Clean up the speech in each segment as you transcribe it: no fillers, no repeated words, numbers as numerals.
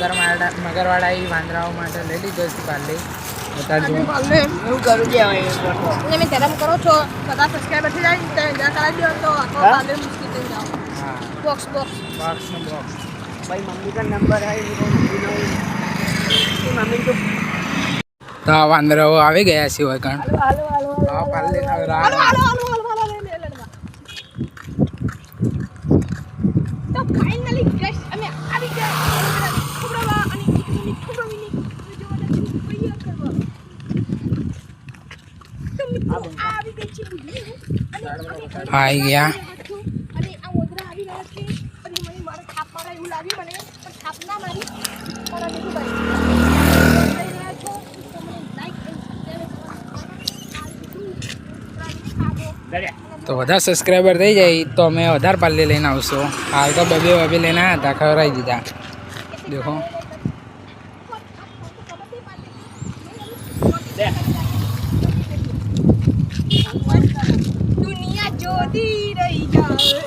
મગરવાળા એ વાંદરાઓ માટે લઈ લીધો છે પાર્લે બતાજો એવું કરું છે તમે ધરમ કરો છો બધા સબસ્ક્રાઇબર થઈ જાય ત્યાં કરાવી દો તો આખો પાર્લે મુશ્કેલ થઈ જાવ હા બોક્સ ભાઈ मम्मी का नंबर है मम्मी तो તો આ વાંદરાઓ આવી ગયા છે વગણ हेलो પાર્લે તો ફાઇનલી ગાઈસ અમે આવી ગયા ખબરવા અને ખબરવીની જોવાના છું કઈ કરવા તો મિત્રો આવી ગઈ છે બુડી આવી ગયા અને આ ઓદરા આવી રહ્યા છે અને મને મારા થાપ મારા એવું લાગ્યું મને પણ થાપ ના મારી પણ આ બધું ભાઈ રહ્યા છો તો મને લાઈક અને સબસ્ક્રાઇબ તો વધારે સબસ્ક્રાઈબર થઈ જાય તો અમે વધારે પાર્લે લઈને આવશું હાલ તો બબે લઈને આવ્યા હતા ખવડાવી દીધા દેખો દુનિયા જોતી રહી જાય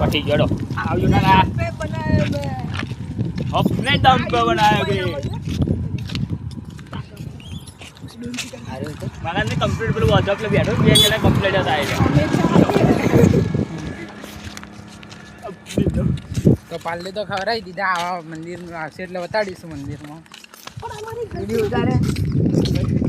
पटी जड़ो आओ ना अपने दम पे बनाया गए मगर ने कंप्लीट पर व्हाट्सएप पे बैठो ये जरा कंप्लीट होता है તો પાર્લે તો ખવડાવી દીધા આવા મંદિર આવશે એટલે બતાડીશું મંદિરમાં પણ અમારી